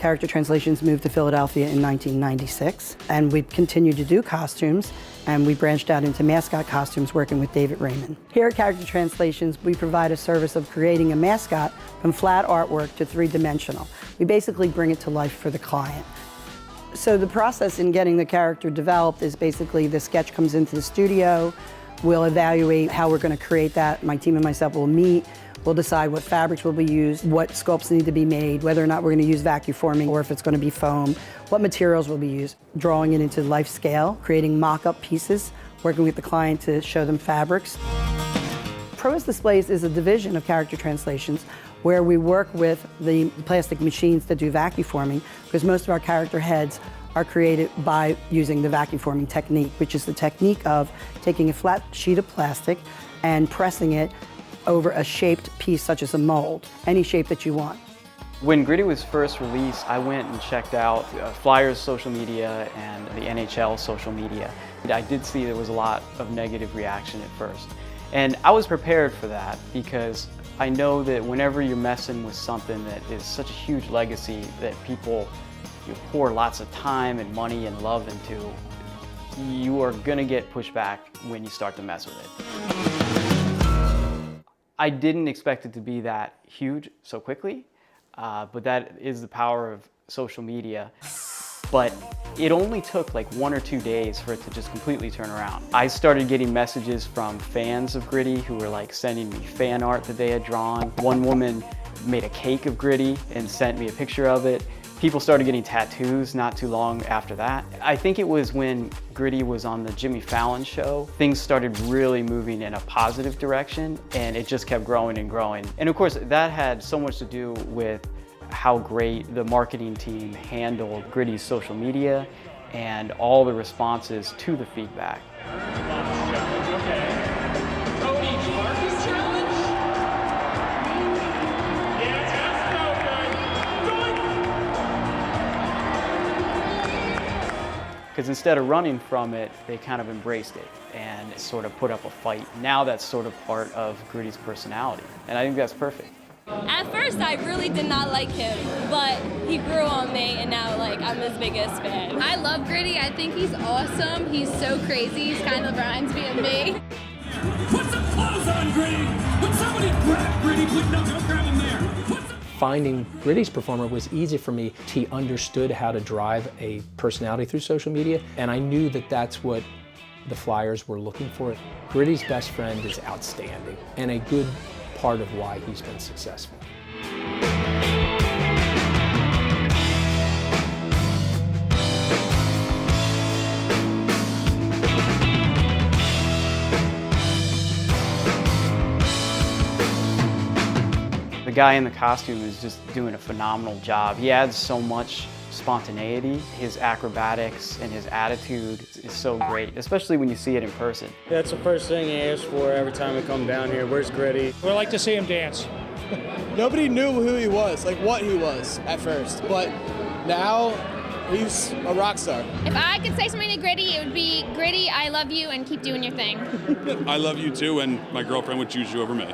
Character Translations moved to Philadelphia in 1996, and we continued to do costumes, and we branched out into mascot costumes working with David Raymond. Here at Character Translations, we provide a service of creating a mascot from flat artwork to three-dimensional. We basically bring it to life for the client. So the process in getting the character developed is basically the sketch comes into the studio, we'll evaluate how we're going to create that. My team and myself will meet. We'll decide what fabrics will be used, what sculpts need to be made, whether or not we're going to use vacuum forming or if it's going to be foam, what materials will be used, drawing it into life scale, creating mock-up pieces, working with the client to show them fabrics. Pros Displays is a division of Character Translations where we work with the plastic machines that do vacuum forming, because most of our character heads are created by using the vacuum forming technique, which is the technique of taking a flat sheet of plastic and pressing it over a shaped piece such as a mold, any shape that you want. When Gritty was first released, I went and checked out Flyers' social media and the NHL social media. I did see there was a lot of negative reaction at first. And I was prepared for that because I know that whenever you're messing with something that is such a huge legacy that people pour lots of time and money and love into, you are gonna get pushback when you start to mess with it. I didn't expect it to be that huge so quickly, but that is the power of social media. But it only took like 1 or 2 days for it to just completely turn around. I started getting messages from fans of Gritty who were like sending me fan art that they had drawn. One woman made a cake of Gritty and sent me a picture of it. People started getting tattoos not too long after that. I think it was when Gritty was on the Jimmy Fallon show, things started really moving in a positive direction, and it just kept growing and growing. And of course, that had so much to do with how great the marketing team handled Gritty's social media and all the responses to the feedback. Because instead of running from it, they kind of embraced it and sort of put up a fight. Now that's sort of part of Gritty's personality, and I think that's perfect. At first, I really did not like him, but he grew on me, and now I'm his biggest fan. I love Gritty. I think he's awesome. He's so crazy. He kind of reminds me of me. Put some clothes on, Gritty! Would somebody grab Gritty? Please, no, don't grab him there. Finding Gritty's performer was easy for me. He understood how to drive a personality through social media, and I knew that that's what the Flyers were looking for. Gritty's best friend is outstanding, and a good part of why he's been successful. The guy in the costume is just doing a phenomenal job. He adds so much spontaneity. His acrobatics and his attitude is so great, especially when you see it in person. That's the first thing he asks for every time we come down here. Where's Gritty? We'd like to see him dance. Nobody knew who he was, like what he was at first, but now he's a rock star. If I could say something to Gritty, it would be, Gritty, I love you and keep doing your thing. I love you too, and my girlfriend would choose you over me.